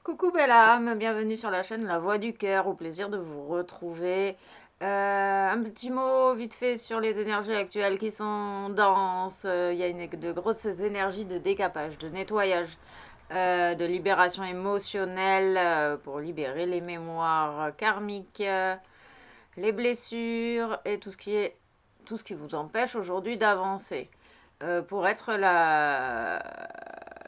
Coucou belle âme, bienvenue sur la chaîne La Voix du Cœur, au plaisir de vous retrouver. Un petit mot vite fait sur les énergies actuelles qui sont denses. Il y a de grosses énergies de décapage, de nettoyage, de libération émotionnelle pour libérer les mémoires karmiques, les blessures et tout ce qui vous empêche aujourd'hui d'avancer. Pour être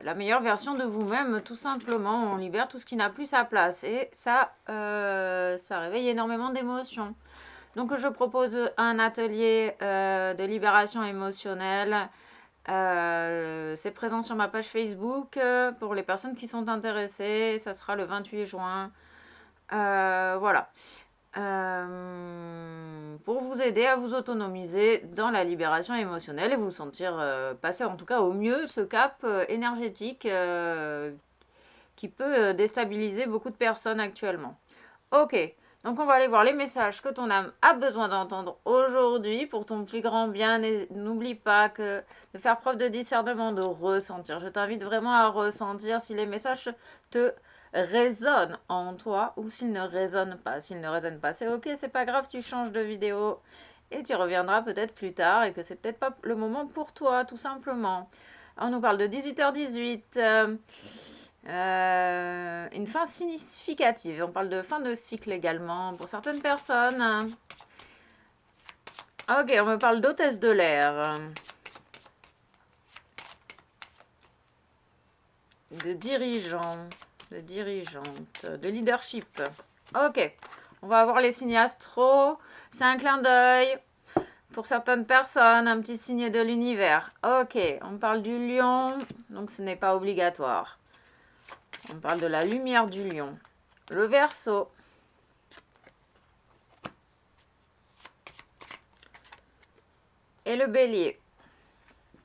la meilleure version de vous-même, tout simplement. On libère tout ce qui n'a plus sa place. Et ça réveille énormément d'émotions. Donc je propose un atelier de libération émotionnelle. C'est présent sur ma page Facebook pour les personnes qui sont intéressées. Ça sera le 28 juin. Voilà. Pour vous aider à vous autonomiser dans la libération émotionnelle et vous sentir passer en tout cas au mieux ce cap énergétique qui peut déstabiliser beaucoup de personnes actuellement. Ok, donc on va aller voir les messages que ton âme a besoin d'entendre aujourd'hui pour ton plus grand bien. Et n'oublie pas que de faire preuve de discernement, de ressentir. Je t'invite vraiment à ressentir si les messages te résonnent en toi ou s'ils ne résonnent pas. S'ils ne résonnent pas, c'est ok, c'est pas grave, tu changes de vidéo et tu reviendras peut-être plus tard et que c'est peut-être pas le moment pour toi, tout simplement. On nous parle de 18h18. Une fin significative. On parle de fin de cycle également pour certaines personnes. Ok, on me parle d'hôtesse de l'air, de dirigeant, de dirigeante, de leadership. Ok, on va avoir les signes astro. C'est un clin d'œil pour certaines personnes, un petit signe de l'univers. Ok, on parle du lion, donc ce n'est pas obligatoire. On parle de la lumière du lion. Le Verseau. Et le bélier.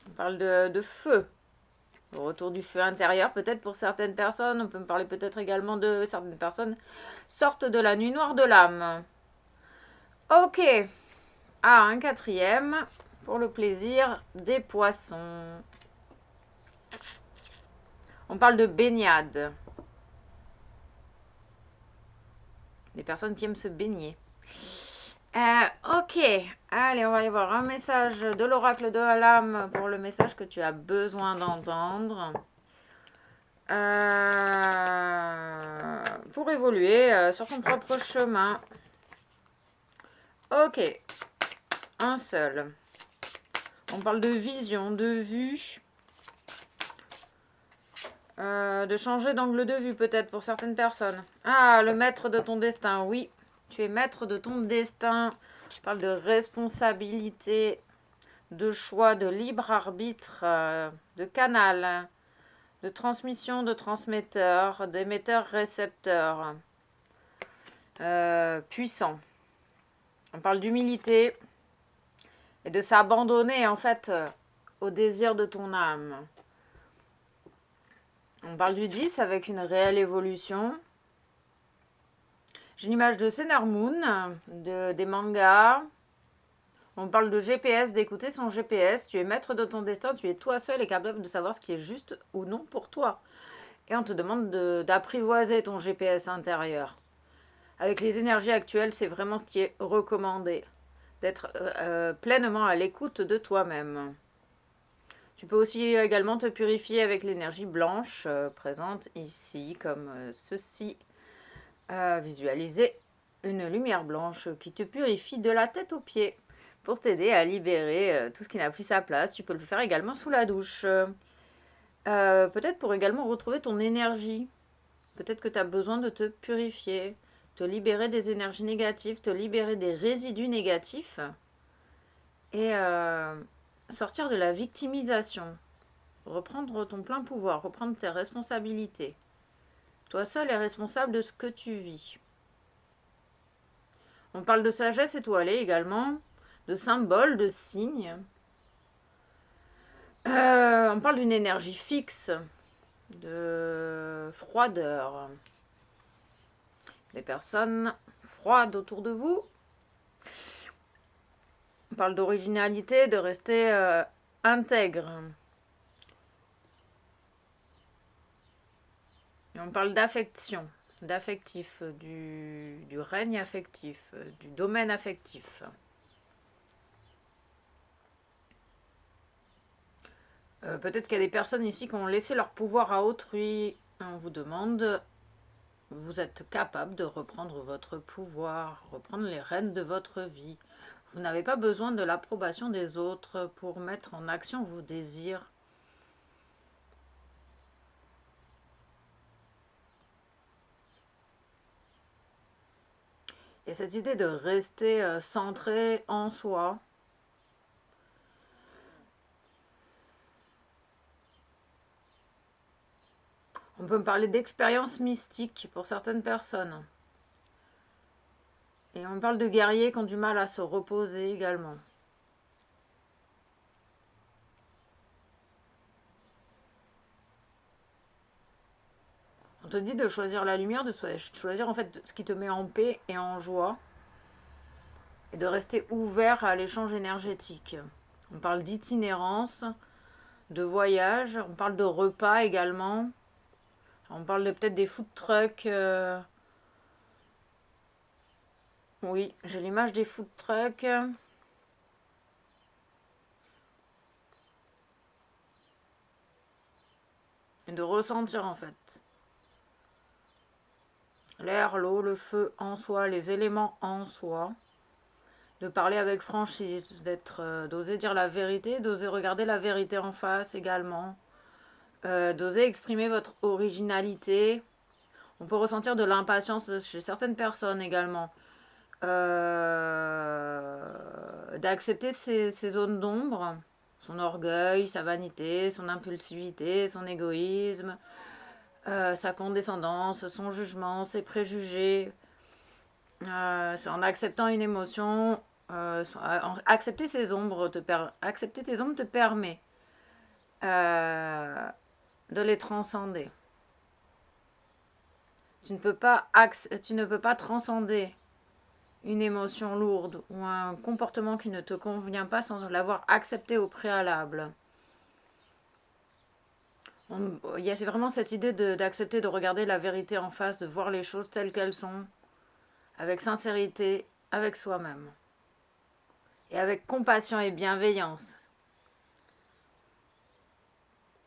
On parle de feu. Le retour du feu intérieur, peut-être pour certaines personnes. On peut me parler peut-être également de certaines personnes sortent de la nuit noire de l'âme. Ok. Ah, un quatrième. Pour le plaisir des poissons. On parle de baignade. Des personnes qui aiment se baigner. Ok, allez, on va aller voir un message de l'oracle de l'âme pour le message que tu as besoin d'entendre. Pour évoluer sur ton propre chemin. Ok, un seul. On parle de vision, de vue, de changer d'angle de vue peut-être pour certaines personnes. Ah, le maître de ton destin, oui, tu es maître de ton destin. On parle de responsabilité, de choix, de libre arbitre, de canal, de transmission, de transmetteur, d'émetteur-récepteur, puissant. On parle d'humilité et de s'abandonner en fait au désir de ton âme. On parle du 10 avec une réelle évolution. J'ai une image de Sailor Moon, des mangas. On parle de GPS, d'écouter son GPS. Tu es maître de ton destin, tu es toi seul et capable de savoir ce qui est juste ou non pour toi. Et on te demande d'apprivoiser ton GPS intérieur. Avec les énergies actuelles, c'est vraiment ce qui est recommandé. D'être pleinement à l'écoute de toi-même. Tu peux aussi également te purifier avec l'énergie blanche présente ici, comme ceci. Visualiser une lumière blanche qui te purifie de la tête aux pieds pour t'aider à libérer tout ce qui n'a plus sa place. Tu peux le faire également sous la douche. Peut-être pour également retrouver ton énergie. Peut-être que tu as besoin de te purifier, te libérer des énergies négatives, te libérer des résidus négatifs et sortir de la victimisation. Reprendre ton plein pouvoir, reprendre tes responsabilités. Toi seul es responsable de ce que tu vis. On parle de sagesse étoilée également, de symboles, de signes. On parle d'une énergie fixe, de froideur. Des personnes froides autour de vous. On parle d'originalité, de rester intègre. Et on parle d'affection, d'affectif, du règne affectif, du domaine affectif. Peut-être qu'il y a des personnes ici qui ont laissé leur pouvoir à autrui. On vous demande, vous êtes capable de reprendre votre pouvoir, reprendre les rênes de votre vie. Vous n'avez pas besoin de l'approbation des autres pour mettre en action vos désirs. Il y a cette idée de rester centré en soi. On peut me parler d'expérience mystique pour certaines personnes. Et on parle de guerriers qui ont du mal à se reposer également. On te dit de choisir la lumière, de choisir en fait ce qui te met en paix et en joie. Et de rester ouvert à l'échange énergétique. On parle d'itinérance, de voyage, on parle de repas également. On parle de peut-être des food trucks. Oui, j'ai l'image des food trucks. Et de ressentir en fait. L'air, l'eau, le feu en soi, les éléments en soi. De parler avec franchise, d'oser dire la vérité, d'oser regarder la vérité en face également. D'oser exprimer votre originalité. On peut ressentir de l'impatience chez certaines personnes également. D'accepter ses zones d'ombre, son orgueil, sa vanité, son impulsivité, son égoïsme, sa condescendance, son jugement, ses préjugés. C'est en acceptant une émotion, accepter accepter tes ombres te permet de les transcender. Tu ne peux pas transcender une émotion lourde ou un comportement qui ne te convient pas sans l'avoir accepté au préalable. Il y a vraiment cette idée d'accepter de regarder la vérité en face, de voir les choses telles qu'elles sont, avec sincérité, avec soi-même. Et avec compassion et bienveillance.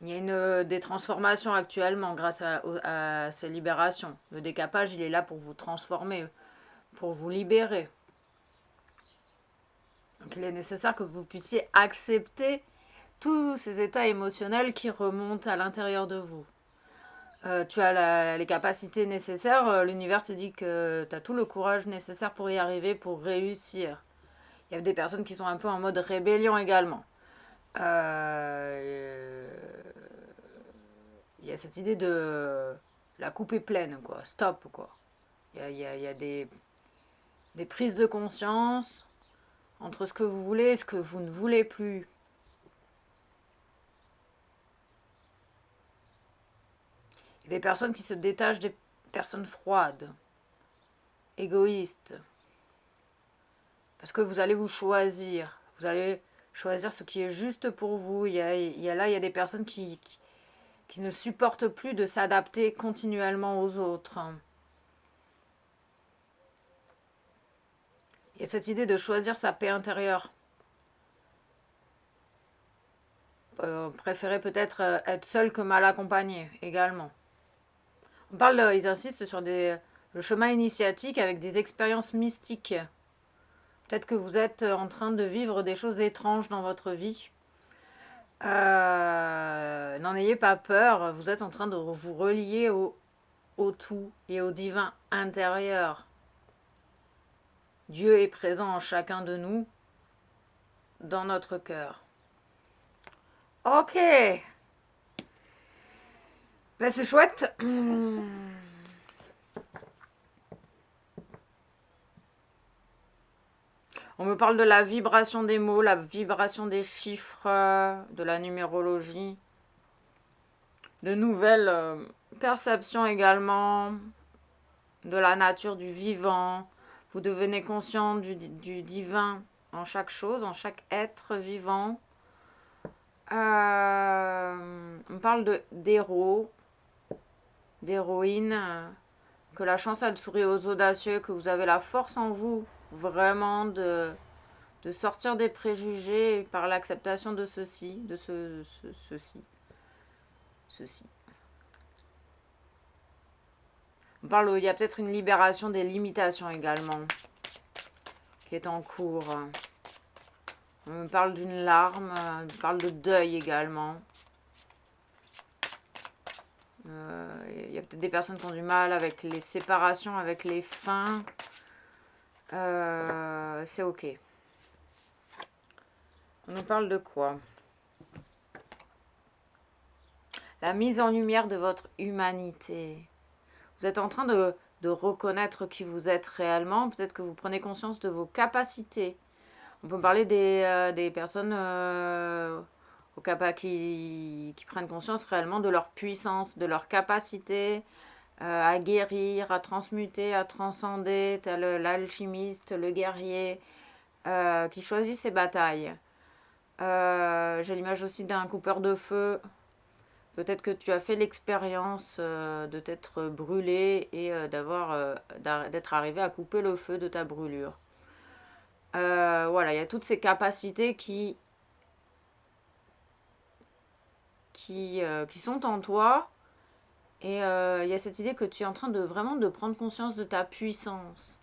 Il y a des transformations actuellement grâce à ces libérations. Le décapage, il est là pour vous transformer, pour vous libérer. Donc il est nécessaire que vous puissiez accepter tous ces états émotionnels qui remontent à l'intérieur de vous. Tu as les capacités nécessaires, l'univers te dit que tu as tout le courage nécessaire pour y arriver, pour réussir. Il y a des personnes qui sont un peu en mode rébellion également. Il y a cette idée de la coupe est pleine, quoi. Stop, quoi. Il y a des prises de conscience entre ce que vous voulez et ce que vous ne voulez plus. Il y a des personnes qui se détachent des personnes froides, égoïstes. Parce que vous allez vous choisir. Vous allez choisir ce qui est juste pour vous. Il y a des personnes qui ne supportent plus de s'adapter continuellement aux autres. Il y a cette idée de choisir sa paix intérieure. Préférer peut-être être seul que mal accompagné également. Ils insistent sur le chemin initiatique avec des expériences mystiques. Peut-être que vous êtes en train de vivre des choses étranges dans votre vie. N'en ayez pas peur, vous êtes en train de vous relier au tout et au divin intérieur. Dieu est présent en chacun de nous, dans notre cœur. Ok. Ben, c'est chouette. On me parle de la vibration des mots, la vibration des chiffres, de la numérologie, de nouvelles perceptions également, de la nature du vivant. Vous devenez conscient du divin en chaque chose, en chaque être vivant. On parle d'héros, d'héroïne, que la chance elle sourit aux audacieux, que vous avez la force en vous vraiment de sortir des préjugés par l'acceptation de ceci, de ceci. On parle, il y a peut-être une libération des limitations également qui est en cours. On me parle d'une larme, on parle de deuil également. Il y a peut-être des personnes qui ont du mal avec les séparations, avec les fins. C'est ok. On nous parle de quoi? La mise en lumière de votre humanité. Vous êtes en train de reconnaître qui vous êtes réellement. Peut-être que vous prenez conscience de vos capacités. On peut parler des personnes qui prennent conscience réellement de leur puissance, de leur capacité à guérir, à transmuter, à transcender, tel l'alchimiste, le guerrier, qui choisit ses batailles. J'ai l'image aussi d'un coupeur de feu. Peut-être que tu as fait l'expérience de t'être brûlé et d'être arrivé à couper le feu de ta brûlure. Voilà, il y a toutes ces capacités qui sont en toi. Et il y a cette idée que tu es en train de vraiment de prendre conscience de ta puissance.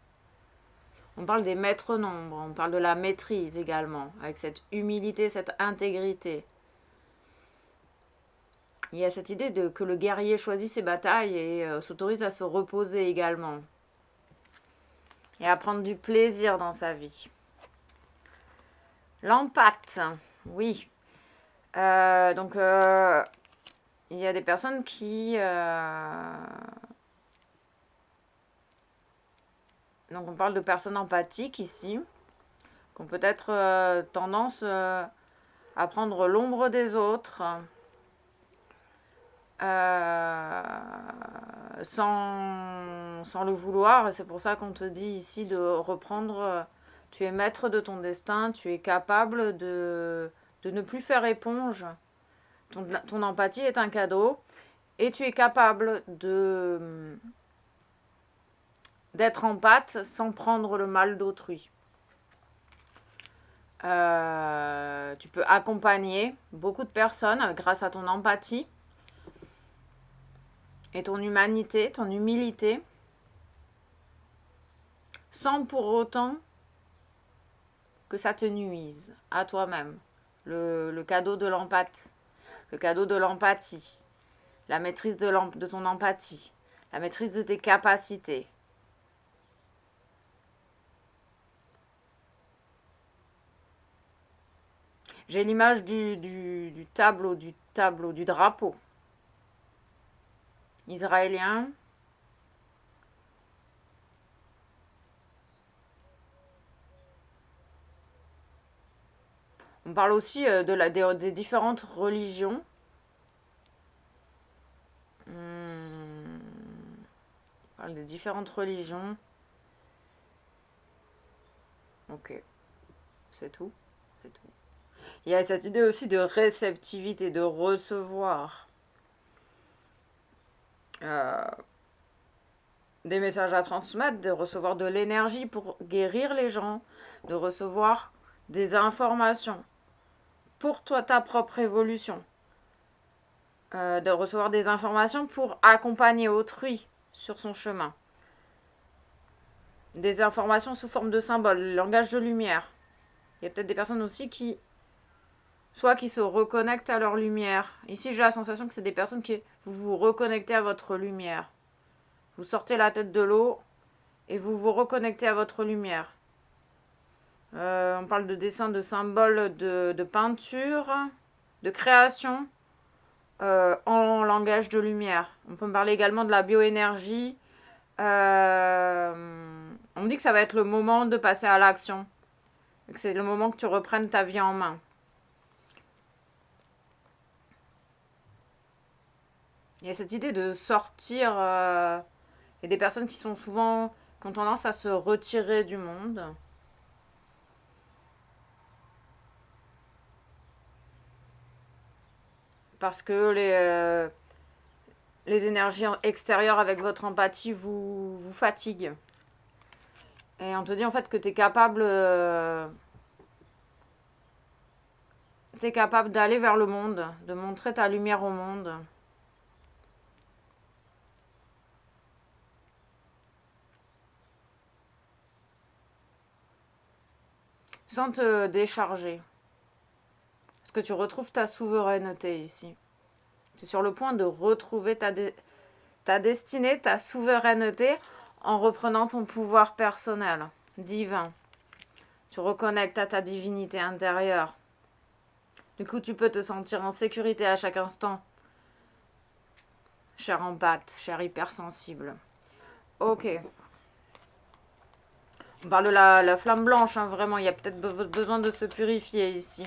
On parle des maîtres nombres, on parle de la maîtrise également, avec cette humilité, cette intégrité. Il y a cette idée que le guerrier choisit ses batailles et s'autorise à se reposer également. Et à prendre du plaisir dans sa vie. L'empathe, oui. Donc, il y a des personnes qui... donc, on parle de personnes empathiques ici, qui ont peut-être tendance à prendre l'ombre des autres, sans le vouloir. Et c'est pour ça qu'on te dit ici de reprendre... tu es maître de ton destin, tu es capable de ne plus faire éponge. Ton empathie est un cadeau. Et tu es capable d'être empathe sans prendre le mal d'autrui. Tu peux accompagner beaucoup de personnes grâce à ton empathie et ton humanité, ton humilité, sans pour autant que ça te nuise à toi-même. Le cadeau de l'empathie, le cadeau de l'empathie, la maîtrise de ton empathie, la maîtrise de tes capacités. J'ai l'image du drapeau israélien. On parle aussi des différentes religions. On parle des différentes religions. Ok, c'est tout. C'est tout. Il y a cette idée aussi de réceptivité, de recevoir des messages à transmettre, de recevoir de l'énergie pour guérir les gens, de recevoir des informations pour toi, ta propre évolution, de recevoir des informations pour accompagner autrui sur son chemin. Des informations sous forme de symboles, le langage de lumière. Il y a peut-être des personnes aussi qui se reconnectent à leur lumière. Ici, j'ai la sensation que c'est des personnes qui vous vous reconnectez à votre lumière. Vous sortez la tête de l'eau et vous vous reconnectez à votre lumière. On parle de dessin, de symboles, de peinture, de création en langage de lumière. On peut me parler également de la bioénergie. On me dit que ça va être le moment de passer à l'action. Que c'est le moment que tu reprennes ta vie en main. Il y a cette idée de sortir. Il y a des personnes qui sont souvent, qui ont tendance à se retirer du monde. Parce que les énergies extérieures avec votre empathie vous fatiguent. Et on te dit en fait que tu es capable d'aller vers le monde, de montrer ta lumière au monde. Sans te décharger. Parce que tu retrouves ta souveraineté ici. Tu es sur le point de retrouver ta destinée, ta souveraineté en reprenant ton pouvoir personnel, divin. Tu reconnectes à ta divinité intérieure. Du coup, tu peux te sentir en sécurité à chaque instant. Cher empathe, cher hypersensible. Ok. On parle de la flamme blanche, hein, vraiment. Il y a peut-être besoin de se purifier ici.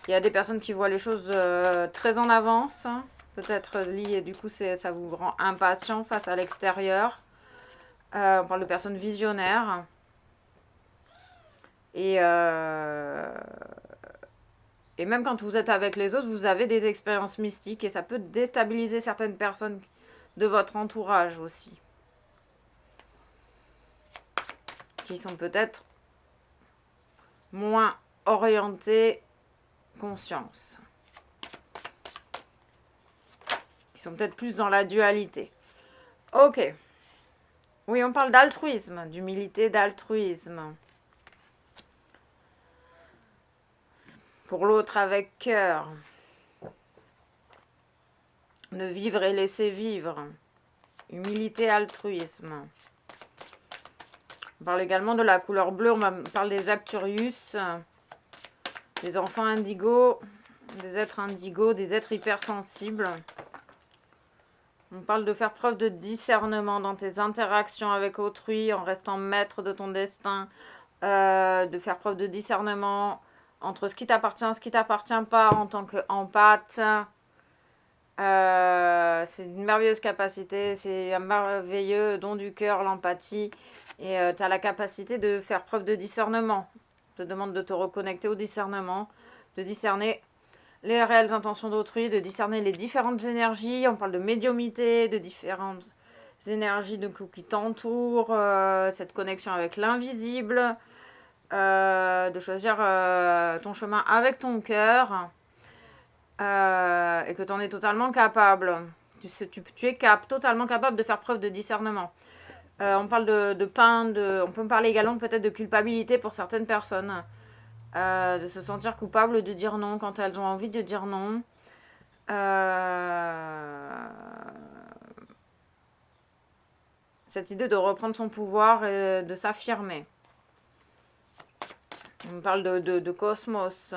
Il y a des personnes qui voient les choses très en avance. Hein, peut-être liées. Du coup, ça vous rend impatient face à l'extérieur. On parle de personnes visionnaires. Et même quand vous êtes avec les autres, vous avez des expériences mystiques. Et ça peut déstabiliser certaines personnes de votre entourage aussi. Qui sont peut-être moins orientées conscience. Qui sont peut-être plus dans la dualité. Ok. Oui, on parle d'altruisme, d'humilité, d'altruisme. Pour l'autre avec cœur. De vivre et laisser vivre. Humilité, altruisme. On parle également de la couleur bleue, on parle des Acturius, des enfants indigos, des êtres indigos, des êtres hypersensibles. On parle de faire preuve de discernement dans tes interactions avec autrui, en restant maître de ton destin, de faire preuve de discernement entre ce qui t'appartient et ce qui t'appartient pas en tant qu'empathe. C'est une merveilleuse capacité, c'est un merveilleux don du cœur, l'empathie. Et tu as la capacité de faire preuve de discernement. Je te demande de te reconnecter au discernement, de discerner les réelles intentions d'autrui, de discerner les différentes énergies. On parle de médiumnité, de différentes énergies qui t'entourent, cette connexion avec l'invisible, de choisir ton chemin avec ton cœur, et que tu en es totalement capable. Tu es totalement capable de faire preuve de discernement. On parle de peine, on peut me parler également peut-être de culpabilité pour certaines personnes. De se sentir coupable de dire non quand elles ont envie de dire non. Cette idée de reprendre son pouvoir et de s'affirmer. On parle de cosmos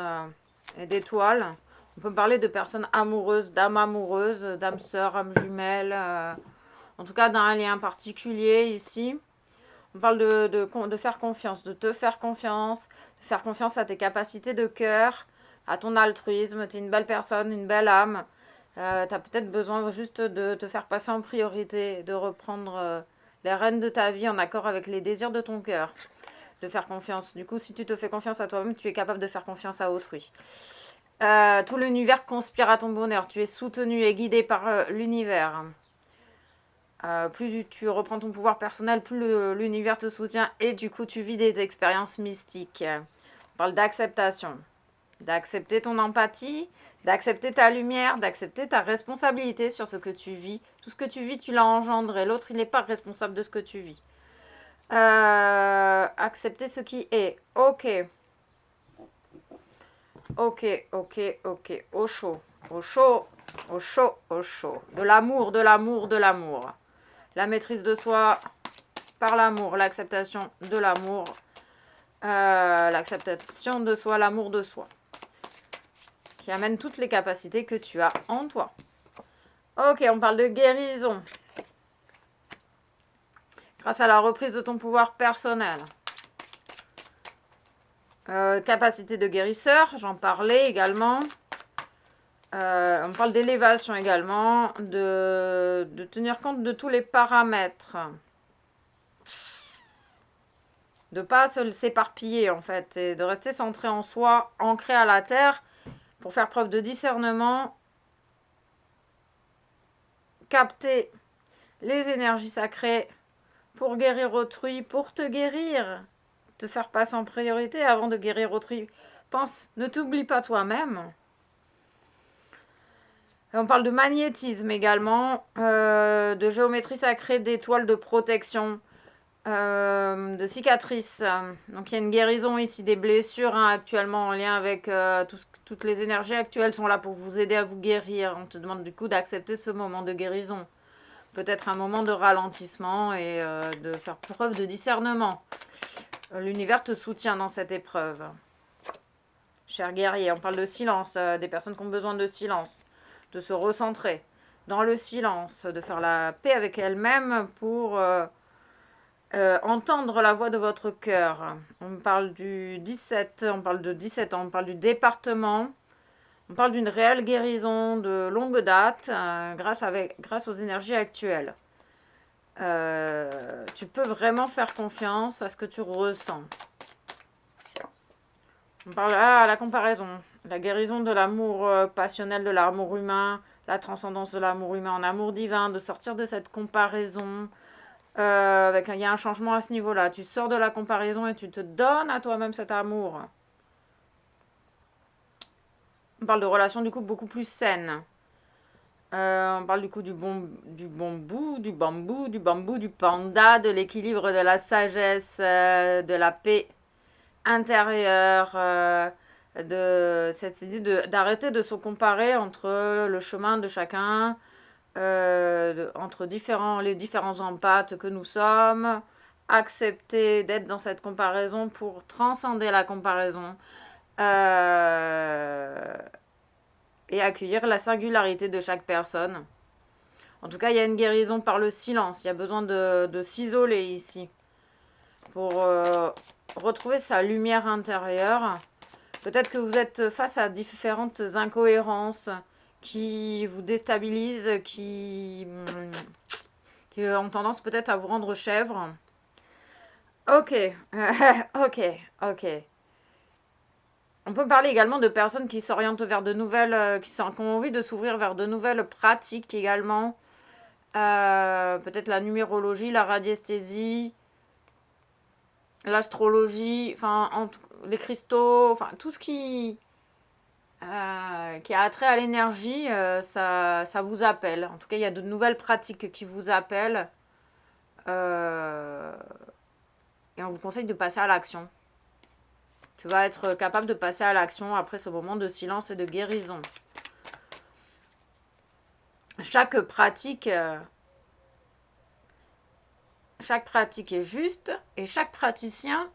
et d'étoiles. On peut parler de personnes amoureuses, d'âmes sœurs, âmes jumelles. En tout cas, d'un lien particulier ici. On parle de faire confiance, de te faire confiance, de faire confiance à tes capacités de cœur, à ton altruisme. Tu es une belle personne, une belle âme. Tu as peut-être besoin juste de te faire passer en priorité, de reprendre les rênes de ta vie en accord avec les désirs de ton cœur. De faire confiance. Du coup, si tu te fais confiance à toi-même, tu es capable de faire confiance à autrui. Tout l'univers conspire à ton bonheur. Tu es soutenu et guidé par l'univers. Plus tu reprends ton pouvoir personnel, plus l'univers te soutient et du coup tu vis des expériences mystiques. On parle d'acceptation, d'accepter ton empathie, d'accepter ta lumière, d'accepter ta responsabilité sur ce que tu vis. Tout ce que tu vis, tu l'as engendré. L'autre, il n'est pas responsable de ce que tu vis. Accepter ce qui est. Ok. Ok, ok, ok. Au chaud, au chaud, au chaud, au chaud. De l'amour, de l'amour, de l'amour. La maîtrise de soi par l'amour, l'acceptation de l'amour, l'acceptation de soi, l'amour de soi, qui amène toutes les capacités que tu as en toi. Ok, on parle de guérison. Grâce à la reprise de ton pouvoir personnel. Capacité de guérisseur, j'en parlais également. On parle d'élévation également, de tenir compte de tous les paramètres. De ne pas s'éparpiller en fait, et de rester centré en soi, ancré à la terre, pour faire preuve de discernement capter les énergies sacrées pour guérir autrui, pour te guérir, te faire passer en priorité avant de guérir autrui. Pense, ne t'oublie pas toi-même. On parle de magnétisme également, de géométrie sacrée, d'étoiles de protection, de cicatrices. Donc il y a une guérison ici des blessures actuellement en lien avec toutes les énergies actuelles sont là pour vous aider à vous guérir. On te demande du coup d'accepter ce moment de guérison. Peut-être un moment de ralentissement et de faire preuve de discernement. L'univers te soutient dans cette épreuve. Cher guerrier, on parle de silence, des personnes qui ont besoin de silence, de se recentrer dans le silence, de faire la paix avec elles-mêmes pour entendre la voix de votre cœur. On parle du 17, on parle de 17 ans, on parle du département, on parle d'une réelle guérison de longue date grâce aux énergies actuelles. Tu peux vraiment faire confiance à ce que tu ressens. On parle la comparaison, la guérison de l'amour passionnel, de l'amour humain, la transcendance de l'amour humain en amour divin, de sortir de cette comparaison. Il y a un changement à ce niveau-là. Tu sors de la comparaison et tu te donnes à toi-même cet amour. On parle de relations du coup beaucoup plus saines. On parle du coup du bambou, du panda, de l'équilibre, de la sagesse, de la paix intérieure, de cette idée d'arrêter de se comparer entre le chemin de chacun, entre les différents empathes que nous sommes, accepter d'être dans cette comparaison pour transcender la comparaison et accueillir la singularité de chaque personne. En tout cas, il y a une guérison par le silence. Il y a besoin de s'isoler ici pour retrouver sa lumière intérieure. Peut-être que vous êtes face à différentes incohérences qui vous déstabilisent, qui ont tendance peut-être à vous rendre chèvre. Ok, ok. On peut parler également de personnes qui s'orientent vers de nouvelles, qui ont envie de s'ouvrir vers de nouvelles pratiques également. Peut-être la numérologie, la radiesthésie, l'astrologie, les cristaux, tout ce qui a attrait à l'énergie, ça vous appelle. En tout cas, il y a de nouvelles pratiques qui vous appellent. Et on vous conseille de passer à l'action. Tu vas être capable de passer à l'action après ce moment de silence et de guérison. Chaque pratique est juste et chaque praticien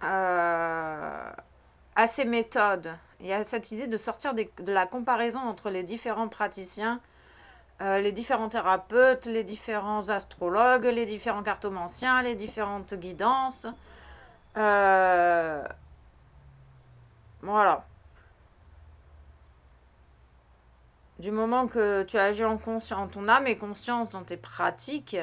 a ses méthodes. Il y a cette idée de sortir de la comparaison entre les différents praticiens, les différents thérapeutes, les différents astrologues, les différents cartomanciens, les différentes guidances. Voilà. Du moment que tu agis en conscience, ton âme est consciente dans tes pratiques,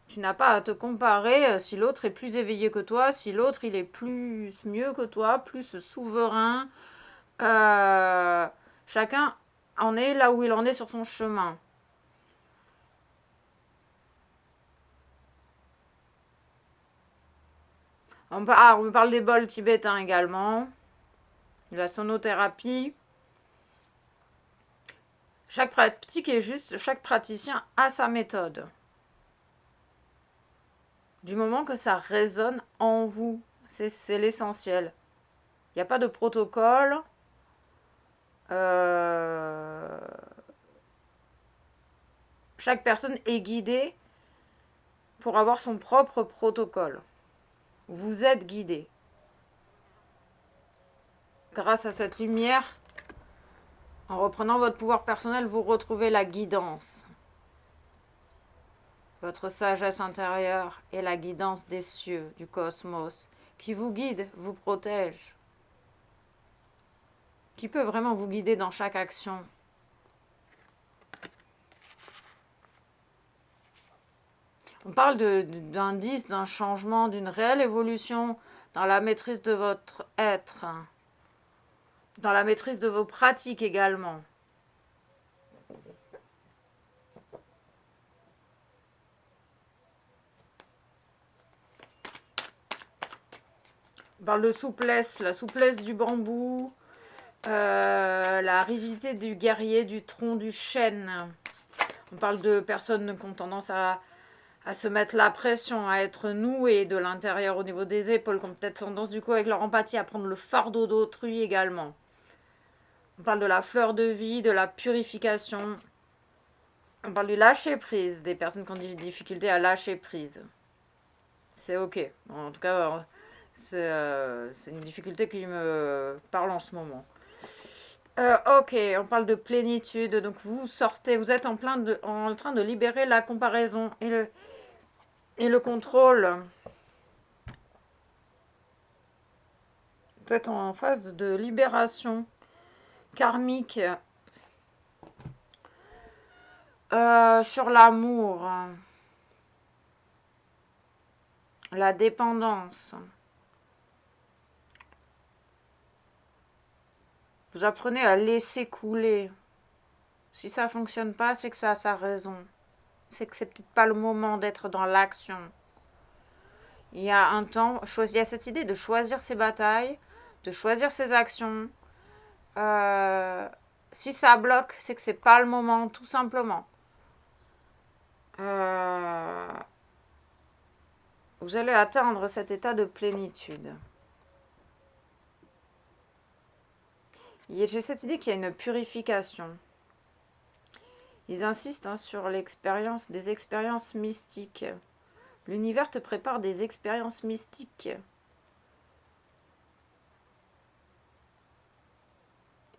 tu n'as pas à te comparer si l'autre est plus éveillé que toi, si l'autre il est plus mieux que toi, plus souverain. Chacun en est là où il en est sur son chemin. On me parle des bols tibétains également, de la sonothérapie. Chaque pratique est juste, chaque praticien a sa méthode. Du moment que ça résonne en vous, c'est l'essentiel. Il n'y a pas de protocole. Chaque personne est guidée pour avoir son propre protocole. Vous êtes guidé. Grâce à cette lumière, en reprenant votre pouvoir personnel, vous retrouvez la guidance. Votre sagesse intérieure et la guidance des cieux, du cosmos, qui vous guide, vous protège, qui peut vraiment vous guider dans chaque action. On parle d'indices, d'un changement, d'une réelle évolution dans la maîtrise de votre être. Dans la maîtrise de vos pratiques également. On parle de souplesse, la souplesse du bambou, la rigidité du guerrier, du tronc, du chêne. On parle de personnes qui ont tendance à se mettre la pression, à être nouées de l'intérieur au niveau des épaules, qui ont peut-être tendance du coup avec leur empathie à prendre le fardeau d'autrui également. On parle de la fleur de vie, de la purification. On parle du lâcher prise, des personnes qui ont des difficultés à lâcher prise. C'est ok. En tout cas, c'est une difficulté qui me parle en ce moment. Ok, on parle de plénitude. Donc vous sortez, vous êtes en train de libérer la comparaison et le contrôle. Vous êtes en phase de libération karmique sur l'amour, la dépendance. Vous apprenez à laisser couler. Si ça fonctionne pas, c'est que ça a sa raison. C'est que c'est peut-être pas le moment d'être dans l'action. Il y a un temps, il y a cette idée de choisir ses batailles, de choisir ses actions. Si ça bloque, c'est que c'est pas le moment, tout simplement. Vous allez atteindre cet état de plénitude. J'ai cette idée qu'il y a une purification. Ils insistent sur l'expérience, des expériences mystiques. L'univers te prépare des expériences mystiques.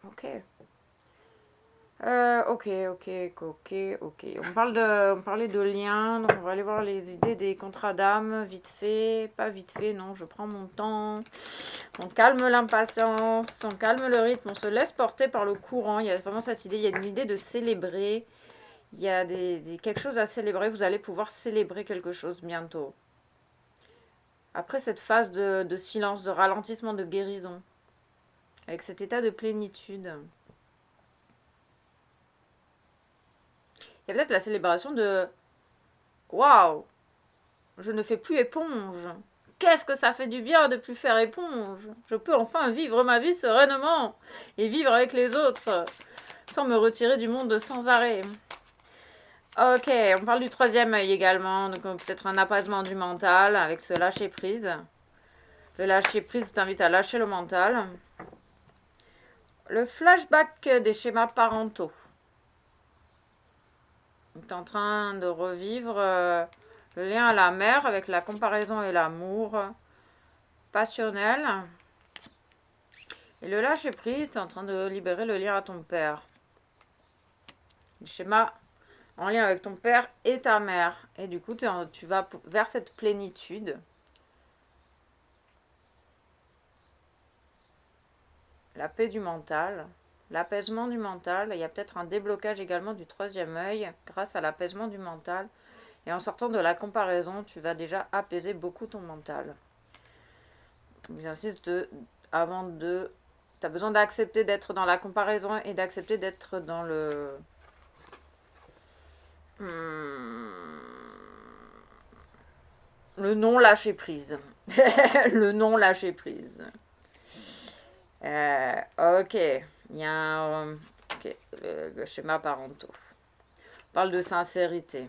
Ok. Ok. On parlait de liens, donc on va aller voir les idées des contrats d'âme, vite fait, pas vite fait, non, je prends mon temps. On calme l'impatience, on calme le rythme, on se laisse porter par le courant. Il y a vraiment cette idée, il y a une idée de célébrer. Il y a quelque chose à célébrer, vous allez pouvoir célébrer quelque chose bientôt. Après cette phase de silence, de ralentissement, de guérison, avec cet état de plénitude. Il y a peut-être la célébration de waouh, je ne fais plus éponge. Qu'est-ce que ça fait du bien de plus faire éponge. Je peux enfin vivre ma vie sereinement et vivre avec les autres sans me retirer du monde sans arrêt. Ok, on parle du troisième œil également, donc peut-être un apaisement du mental avec ce lâcher prise. Le lâcher prise t'invite à lâcher le mental. Le flashback des schémas parentaux. Tu es en train de revivre le lien à la mère avec la comparaison et l'amour passionnel. Et le lâcher prise, tu es en train de libérer le lien à ton père. Le schéma en lien avec ton père et ta mère. Et du coup, tu vas vers cette plénitude. La paix du mental, l'apaisement du mental. Il y a peut-être un déblocage également du troisième œil grâce à l'apaisement du mental. Et en sortant de la comparaison, tu vas déjà apaiser beaucoup ton mental. J'insiste, avant de... Tu as besoin d'accepter d'être dans la comparaison et d'accepter d'être dans le... Le non-lâcher prise. Le non-lâcher prise. Ok. Il y a un... Okay. Le schéma parentaux. On parle de sincérité.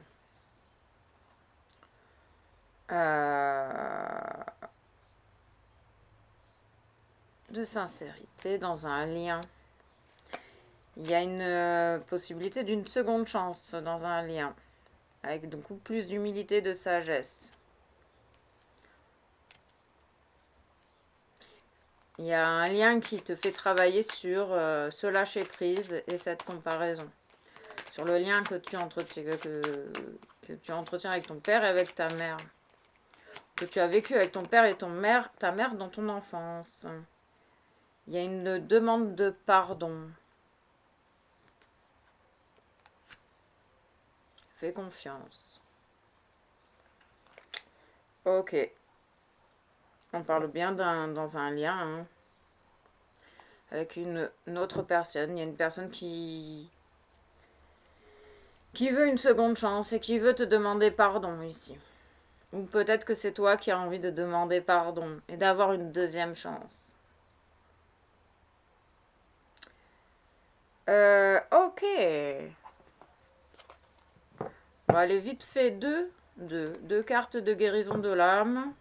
De sincérité dans un lien. Il y a une possibilité d'une seconde chance dans un lien. Avec donc plus d'humilité, de sagesse. Il y a un lien qui te fait travailler sur ce lâcher prise et cette comparaison. Sur le lien que tu entretiens avec ton père et avec ta mère. Que tu as vécu avec ton père et ta mère dans ton enfance. Il y a une demande de pardon. Fais confiance. Ok. On parle bien dans un lien. avec une autre personne. Il y a une personne qui veut une seconde chance et qui veut te demander pardon ici. Ou peut-être que c'est toi qui as envie de demander pardon et d'avoir une deuxième chance. Ok. On va aller vite fait deux cartes de guérison de l'âme.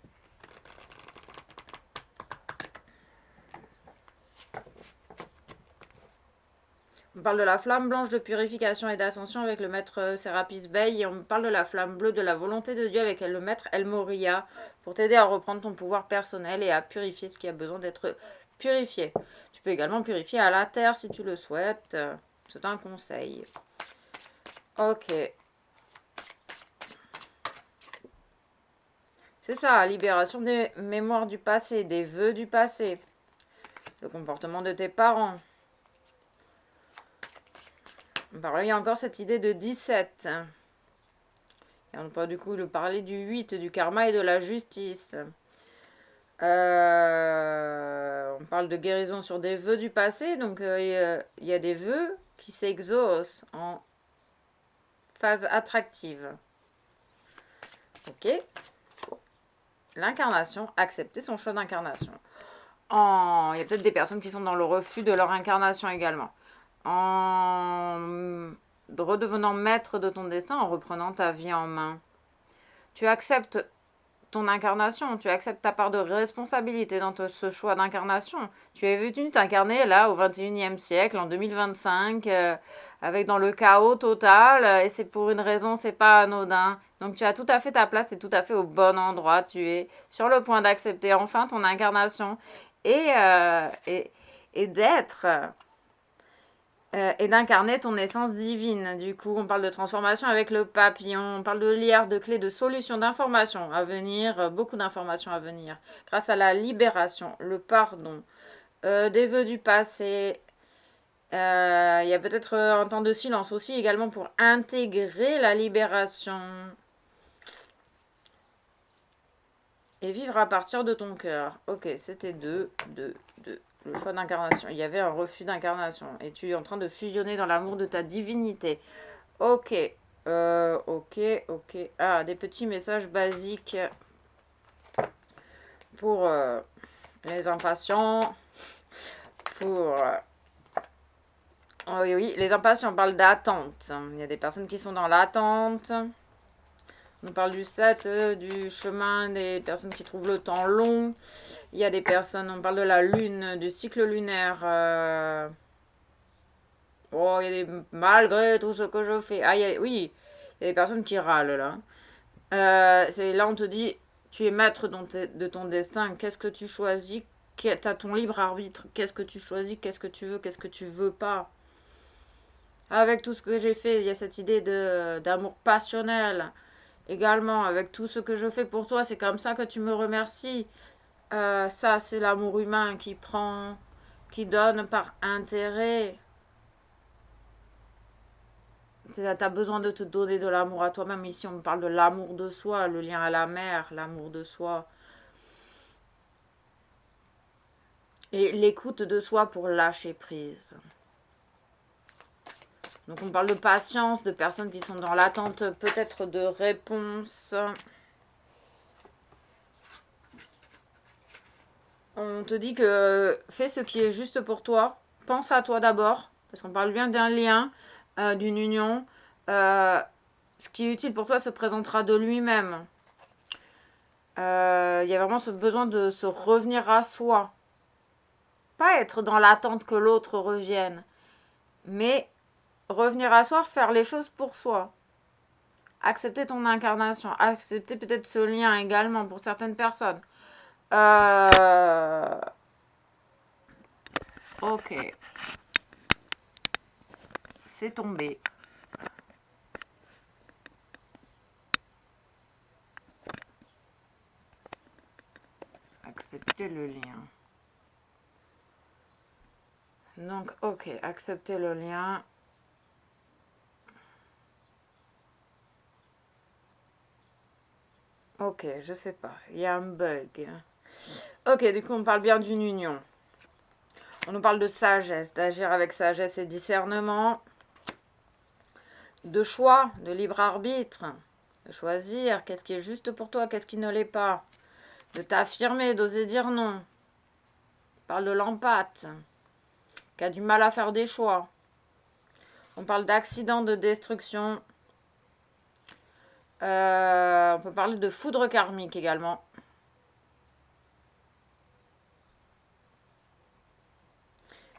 On parle de la flamme blanche de purification et d'ascension avec le maître Sérapis Bey. Et on parle de la flamme bleue de la volonté de Dieu avec le maître El Moria pour t'aider à reprendre ton pouvoir personnel et à purifier ce qui a besoin d'être purifié. Tu peux également purifier à la terre si tu le souhaites. C'est un conseil. Ok. C'est ça, libération des mémoires du passé, des vœux du passé. Le comportement de tes parents. Par là, il y a encore cette idée de 17. Et on peut du coup parler du 8, du karma et de la justice. On parle de guérison sur des vœux du passé. Donc, il y a des vœux qui s'exaucent en phase attractive. Ok. L'incarnation, accepter son choix d'incarnation. Il y a peut-être des personnes qui sont dans le refus de leur incarnation également. En redevenant maître de ton destin, en reprenant ta vie en main. Tu acceptes ton incarnation, tu acceptes ta part de responsabilité dans ce choix d'incarnation. Tu es venu t'incarner là au 21e siècle, en 2025, avec dans le chaos total, et c'est pour une raison, c'est pas anodin. Donc tu as tout à fait ta place, et tout à fait au bon endroit. Tu es sur le point d'accepter enfin ton incarnation et d'être et d'incarner ton essence divine. Du coup, on parle de transformation avec le papillon, on parle de lierre, de clés, de solutions, d'informations à venir, beaucoup d'informations à venir, grâce à la libération, le pardon, des vœux du passé. Il y a peut-être un temps de silence aussi également pour intégrer la libération et vivre à partir de ton cœur. Ok, c'était deux. Le choix d'incarnation. Il y avait un refus d'incarnation. Et tu es en train de fusionner dans l'amour de ta divinité. Ok. Ok. Ah, des petits messages basiques pour les impatients. Pour... oh, oui, les impatients, on parle d'attente. Il y a des personnes qui sont dans l'attente. On parle du 7, du chemin, des personnes qui trouvent le temps long. Il y a des personnes, on parle de la lune, du cycle lunaire. Oh, il y a malgré tout ce que je fais. Ah, oui, il y a des personnes qui râlent là. Là, on te dit, tu es maître de ton destin. Qu'est-ce que tu choisis? Tu as ton libre arbitre. Qu'est-ce que tu choisis? Qu'est-ce que tu veux? Qu'est-ce que tu veux pas? Avec tout ce que j'ai fait, il y a cette idée d'amour passionnel. Également, avec tout ce que je fais pour toi, c'est comme ça que tu me remercies. Ça, c'est l'amour humain qui donne par intérêt. Tu as besoin de te donner de l'amour à toi-même. Ici, on parle de l'amour de soi, le lien à la mère, l'amour de soi. Et l'écoute de soi pour lâcher prise. Donc on parle de patience, de personnes qui sont dans l'attente peut-être de réponses. On te dit que fais ce qui est juste pour toi. Pense à toi d'abord. Parce qu'on parle bien d'un lien, d'une union. Ce qui est utile pour toi se présentera de lui-même. Il y a vraiment ce besoin de se revenir à soi. Pas être dans l'attente que l'autre revienne. Mais revenir à soi, faire les choses pour soi. Accepter ton incarnation. Accepter peut-être ce lien également pour certaines personnes. Ok. C'est tombé. Accepter le lien. Donc, ok, accepter le lien. Ok, je sais pas. Il y a un bug. Ok, du coup, on parle bien d'une union. On nous parle de sagesse, d'agir avec sagesse et discernement, de choix, de libre arbitre, de choisir qu'est-ce qui est juste pour toi, qu'est-ce qui ne l'est pas, de t'affirmer, d'oser dire non. On parle de l'empathe, qui a du mal à faire des choix. On parle d'accident, de destruction. On peut parler de foudre karmique également.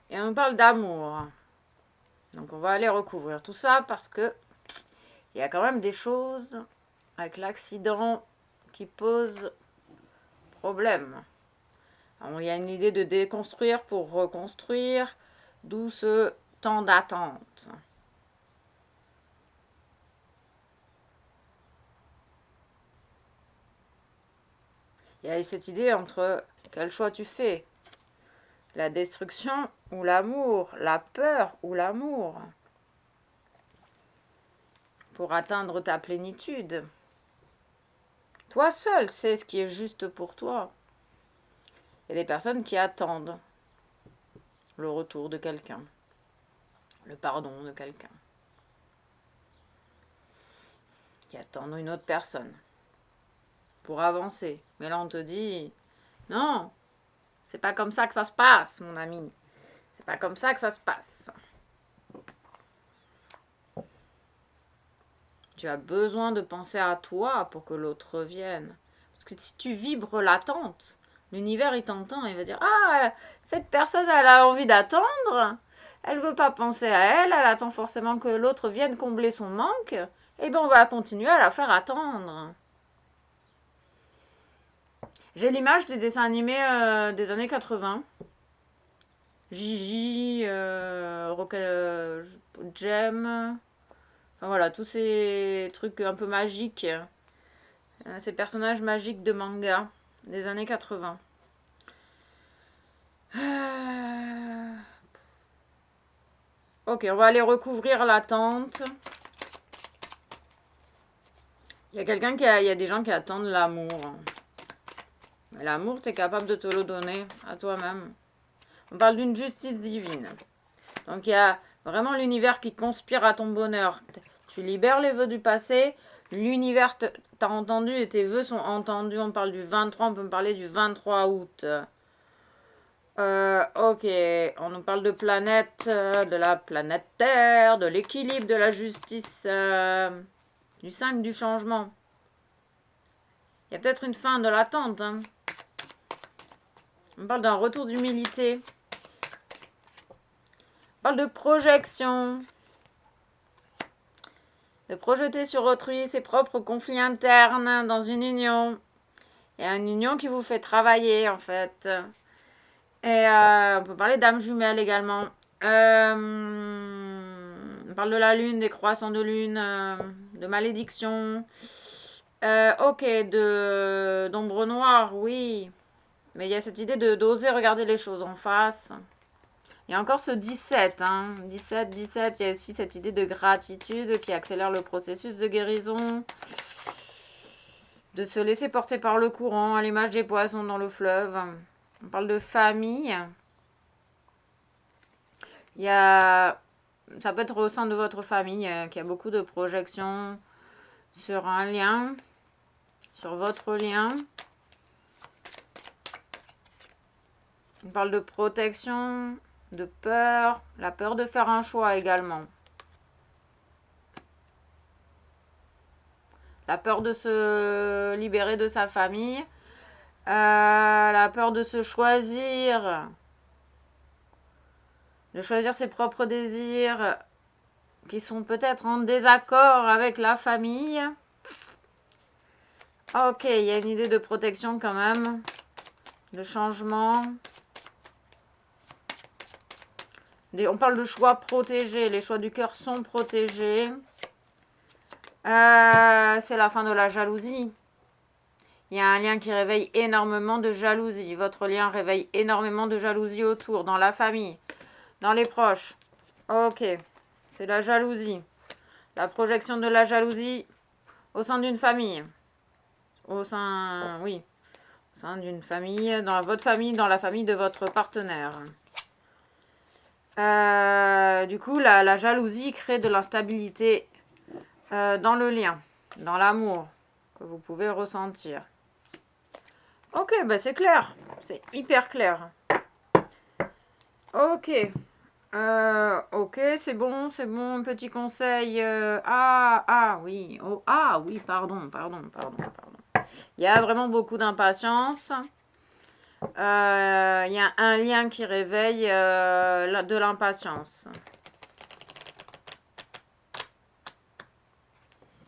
Et on parle d'amour. Donc on va aller recouvrir tout ça parce que il y a quand même des choses avec l'accident qui posent problème. Alors, il y a une idée de déconstruire pour reconstruire, d'où ce temps d'attente. Il y a cette idée entre quel choix tu fais, la destruction ou l'amour, la peur ou l'amour, pour atteindre ta plénitude. Toi seul sais ce qui est juste pour toi. Il y a des personnes qui attendent le retour de quelqu'un, le pardon de quelqu'un, qui attendent une autre personne pour avancer. Mais là, on te dit, non, c'est pas comme ça que ça se passe, mon ami. C'est pas comme ça que ça se passe. Tu as besoin de penser à toi pour que l'autre revienne. Parce que si tu vibres l'attente, l'univers, il t'entend, il va dire, ah, cette personne, elle a envie d'attendre. Elle veut pas penser à elle, elle attend forcément que l'autre vienne combler son manque. Eh bien, on va continuer à la faire attendre. J'ai l'image des dessins animés des années 80. Gigi, Jem. Enfin voilà, tous ces trucs un peu magiques. Ces personnages magiques de manga des années 80. Ok, on va aller recouvrir la tente. Il y a il y a des gens qui attendent l'amour. Mais l'amour, tu es capable de te le donner à toi-même. On parle d'une justice divine. Donc il y a vraiment l'univers qui conspire à ton bonheur. Tu libères les vœux du passé. L'univers t'a entendu et tes vœux sont entendus. On parle du 23, on peut me parler du 23 août. Ok, on nous parle de planète, de la planète Terre, de l'équilibre, de la justice, du 5 du changement. Il y a peut-être une fin de l'attente. Hein. On parle d'un retour d'humilité. On parle de projection. De projeter sur autrui ses propres conflits internes dans une union. Il y a une union qui vous fait travailler, en fait. Et on peut parler d'âme jumelle également. On parle de la lune, des croissants de lune, de malédiction. Ok, d'ombre noire, oui. Mais il y a cette idée d'oser regarder les choses en face. Il y a encore ce 17, hein. 17, 17, il y a aussi cette idée de gratitude qui accélère le processus de guérison. De se laisser porter par le courant, à l'image des poissons dans le fleuve. On parle de famille. Il y a... Ça peut être au sein de votre famille qu'il y a beaucoup de projections sur un lien, sur votre lien. On parle de protection, de peur, la peur de faire un choix également. La peur de se libérer de sa famille. La peur de se choisir. De choisir ses propres désirs qui sont peut-être en désaccord avec la famille. Ok, il y a une idée de protection quand même. De changement. On parle de choix protégés. Les choix du cœur sont protégés. C'est la fin de la jalousie. Il y a un lien qui réveille énormément de jalousie. Votre lien réveille énormément de jalousie autour, dans la famille, dans les proches. Ok, c'est la jalousie. La projection de la jalousie au sein d'une famille. Au sein, oui, au sein d'une famille, dans votre famille, dans la famille de votre partenaire. Du coup, la jalousie crée de l'instabilité dans le lien, dans l'amour que vous pouvez ressentir. Ok, bah c'est clair. C'est hyper clair. Ok. Ok, c'est bon, c'est bon. Petit conseil. Oui. Oh, ah, oui, pardon. Il y a vraiment beaucoup d'impatience. Il y a un lien qui réveille de l'impatience.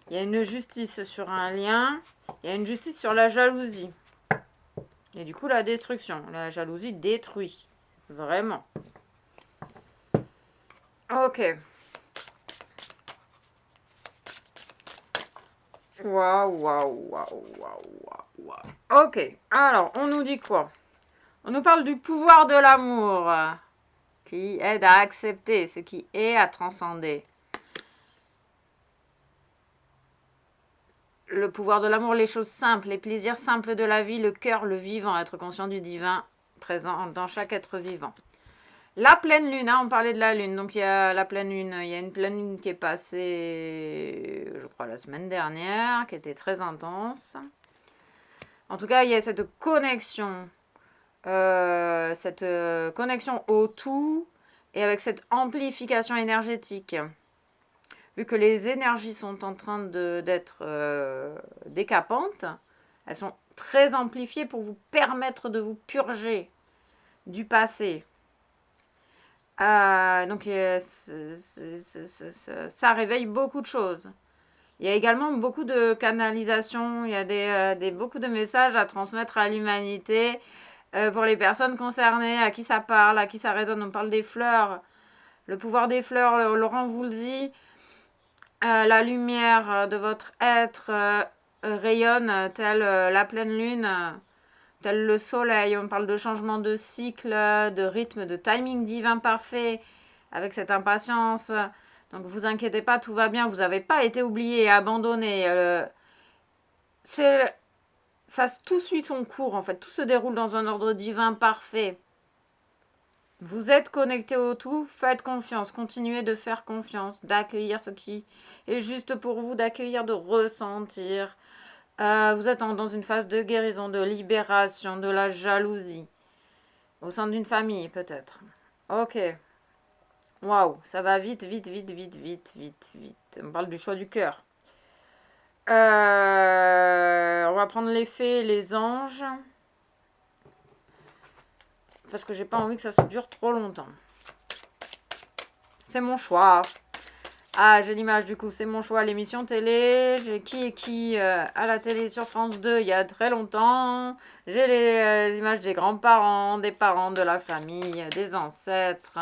Il y a une justice sur un lien. Il y a une justice sur la jalousie. Et du coup, la destruction. La jalousie détruit. Vraiment. Ok. Waouh. Ok. Alors, on nous dit quoi? On nous parle du pouvoir de l'amour qui aide à accepter ce qui est, à transcender. Le pouvoir de l'amour, les choses simples, les plaisirs simples de la vie, le cœur, le vivant, être conscient du divin présent dans chaque être vivant. La pleine lune, on parlait de la lune, donc il y a la pleine lune, il y a une pleine lune qui est passée, je crois, la semaine dernière, qui était très intense. En tout cas, il y a cette connexion au tout et avec cette amplification énergétique. Vu que les énergies sont en train d'être décapantes, elles sont très amplifiées pour vous permettre de vous purger du passé. Donc ça réveille beaucoup de choses. Il y a également beaucoup de canalisation, il y a beaucoup de messages à transmettre à l'humanité pour les personnes concernées, à qui ça parle, à qui ça résonne. On parle des fleurs, le pouvoir des fleurs, Laurent vous le dit. La lumière de votre être rayonne telle la pleine lune, tel le soleil. On parle de changement de cycle, de rythme, de timing divin parfait, avec cette impatience. Donc vous inquiétez pas, tout va bien, vous n'avez pas été oublié et abandonné. Tout suit son cours en fait, tout se déroule dans un ordre divin parfait. Vous êtes connecté au tout, faites confiance, continuez de faire confiance, d'accueillir ce qui est juste pour vous, d'accueillir, de ressentir. Vous êtes dans une phase de guérison, de libération, de la jalousie. Au sein d'une famille, peut-être. Ok. Waouh, ça va vite. On parle du choix du cœur. On va prendre les fées et les anges. Parce que j'ai pas envie que ça se dure trop longtemps. C'est mon choix. Ah, j'ai l'image du coup, c'est mon choix. L'émission télé, j'ai qui est qui à la télé sur France 2 il y a très longtemps. J'ai les images des grands-parents, des parents de la famille, des ancêtres.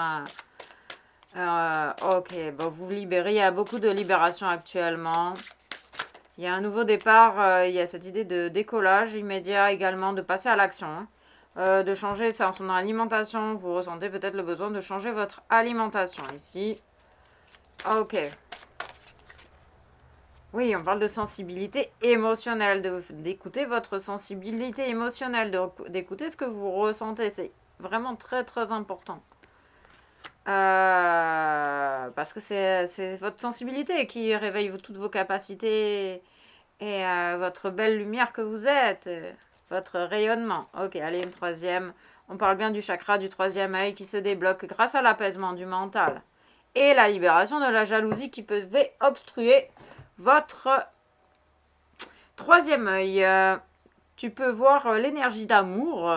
Ok, bon, vous libérez. Il y a beaucoup de libération actuellement. Il y a un nouveau départ. Il y a cette idée de décollage immédiat également, de passer à l'action. De changer son alimentation. Vous ressentez peut-être le besoin de changer votre alimentation ici. Ok. Oui, on parle de sensibilité émotionnelle, d'écouter votre sensibilité émotionnelle, d'écouter ce que vous ressentez. C'est vraiment très très important. Parce que c'est votre sensibilité qui réveille toutes vos capacités et votre belle lumière que vous êtes, votre rayonnement. Ok, allez, une troisième. On parle bien du chakra du troisième œil qui se débloque grâce à l'apaisement du mental et la libération de la jalousie qui peut obstruer votre troisième œil. Tu peux voir l'énergie d'amour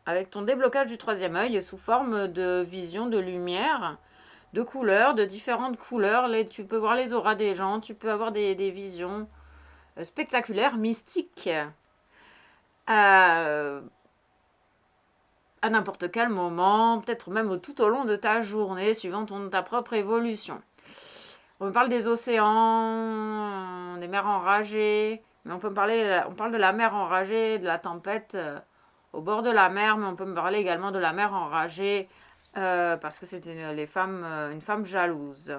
avec ton déblocage du troisième œil sous forme de vision de lumière, de couleurs, de différentes couleurs. Tu peux voir les auras des gens, tu peux avoir des visions spectaculaires, mystiques. À n'importe quel moment, peut-être même tout au long de ta journée, suivant ta propre évolution. On parle des océans, des mers enragées, mais on parle de la mer enragée, de la tempête au bord de la mer, mais on peut me parler également de la mer enragée parce que c'était une femme jalouse.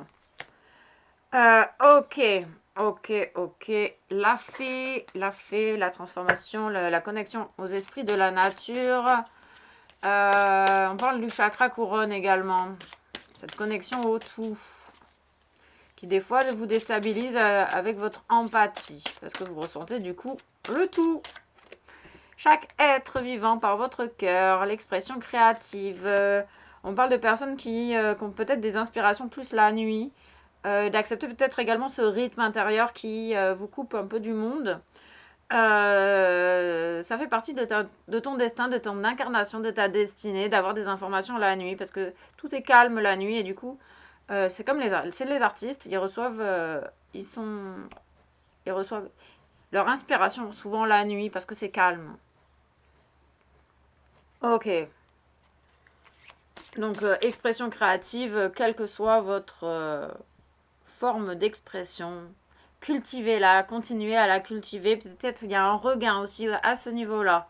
Ok. La fée, la transformation, la connexion aux esprits de la nature. On parle du chakra couronne également. Cette connexion au tout. Qui des fois vous déstabilise avec votre empathie. Parce que vous ressentez du coup le tout. Chaque être vivant par votre cœur, l'expression créative. On parle de personnes qui ont peut-être des inspirations plus la nuit. D'accepter peut-être également ce rythme intérieur qui vous coupe un peu du monde. Ça fait partie de ton destin, de ton incarnation, de ta destinée, d'avoir des informations la nuit. Parce que tout est calme la nuit et du coup... c'est comme les artistes, ils reçoivent, ils reçoivent leur inspiration souvent la nuit parce que c'est calme. Ok. Donc, expression créative, quelle que soit votre forme d'expression, cultivez-la, continuez à la cultiver. Peut-être il y a un regain aussi à ce niveau-là,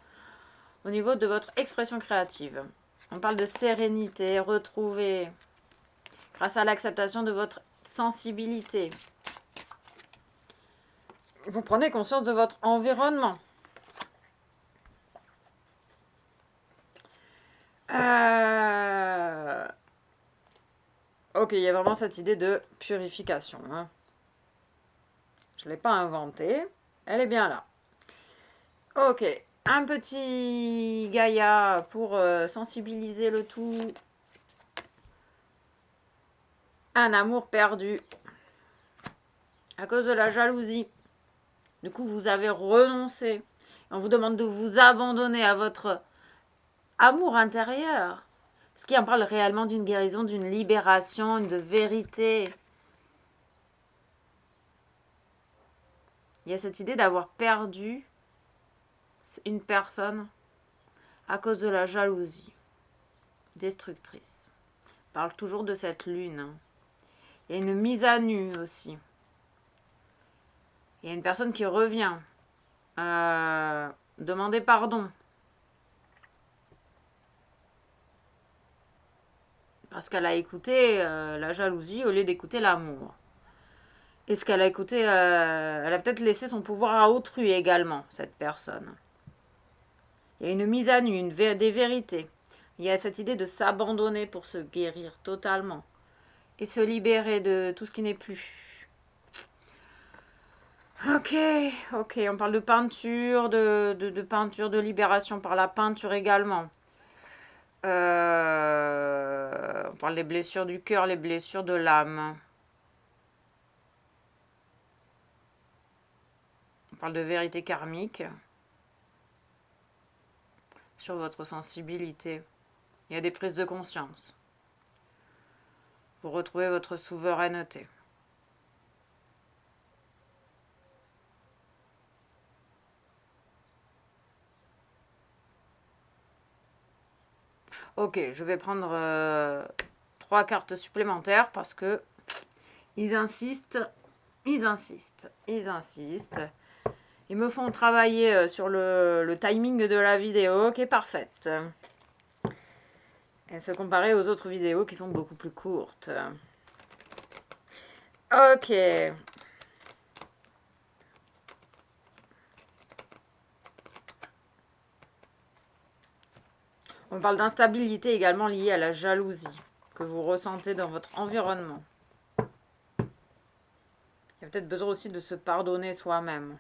au niveau de votre expression créative. On parle de sérénité, retrouver grâce à l'acceptation de votre sensibilité. Vous prenez conscience de votre environnement. Ok, il y a vraiment cette idée de purification. Hein. Je ne l'ai pas inventée. Elle est bien là. Ok, un petit Gaïa pour sensibiliser le tout. Un amour perdu à cause de la jalousie. Du coup, vous avez renoncé. On vous demande de vous abandonner à votre amour intérieur. Parce qu'il en parle réellement d'une guérison, d'une libération, de vérité. Il y a cette idée d'avoir perdu une personne à cause de la jalousie destructrice. On parle toujours de cette lune. Il y a une mise à nu aussi. Il y a une personne qui revient demander pardon. Parce qu'elle a écouté la jalousie au lieu d'écouter l'amour. Et ce qu'elle a écouté, elle a peut-être laissé son pouvoir à autrui également, cette personne. Il y a une mise à nu, des vérités. Il y a cette idée de s'abandonner pour se guérir totalement. Et se libérer de tout ce qui n'est plus. Ok, on parle de peinture, de peinture, de libération par la peinture également. On parle des blessures du cœur, les blessures de l'âme. On parle de vérité karmique sur votre sensibilité. Il y a des prises de conscience. Vous retrouvez votre souveraineté. Ok, je vais prendre 3 cartes supplémentaires parce que ils insistent. Ils me font travailler sur le timing de la vidéo qui est parfaite. Et se comparer aux autres vidéos qui sont beaucoup plus courtes. Ok. On parle d'instabilité également liée à la jalousie que vous ressentez dans votre environnement. Il y a peut-être besoin aussi de se pardonner soi-même.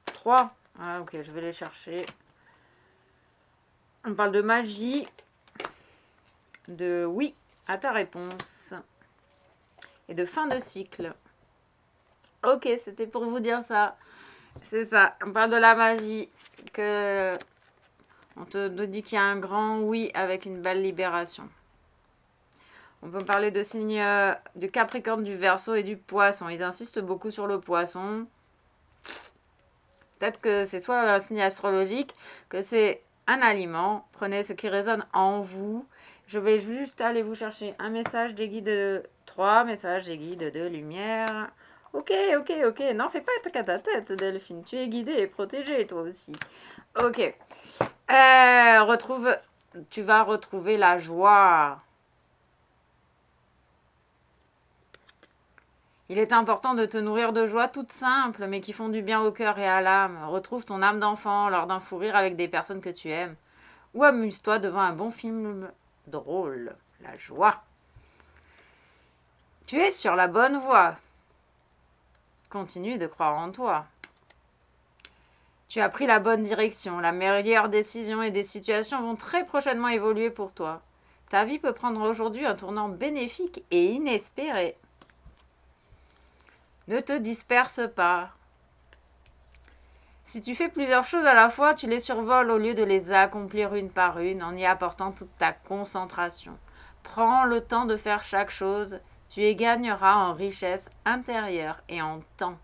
3. Ah, ok, je vais les chercher. On parle de magie. De oui à ta réponse. Et de fin de cycle. Ok, c'était pour vous dire ça. C'est ça. On parle de la magie. Que on te dit qu'il y a un grand oui avec une belle libération. On peut parler de signes du Capricorne, du Verseau et du Poisson. Ils insistent beaucoup sur le Poisson. Peut-être que c'est soit un signe astrologique, que c'est un aliment. Prenez ce qui résonne en vous. Je vais juste aller vous chercher un message des guides, 3 messages des guides de lumière. Ok. Non, fais pas ta tête, Delphine. Tu es guidée et protégée, toi aussi. Ok. Tu vas retrouver la joie. Il est important de te nourrir de joie toutes simples, mais qui font du bien au cœur et à l'âme. Retrouve ton âme d'enfant lors d'un fou rire avec des personnes que tu aimes. Ou amuse-toi devant un bon film drôle. la joie. Tu es sur la bonne voie. Continue de croire en toi. Tu as pris la bonne direction. La meilleure décision et des situations vont très prochainement évoluer pour toi. Ta vie peut prendre aujourd'hui un tournant bénéfique et inespéré. Ne te disperse pas. Si tu fais plusieurs choses à la fois, tu les survoles au lieu de les accomplir une par une en y apportant toute ta concentration. Prends le temps de faire chaque chose. Tu y gagneras en richesse intérieure et en temps.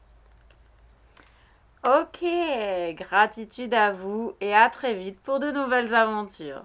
Ok, gratitude à vous et à très vite pour de nouvelles aventures.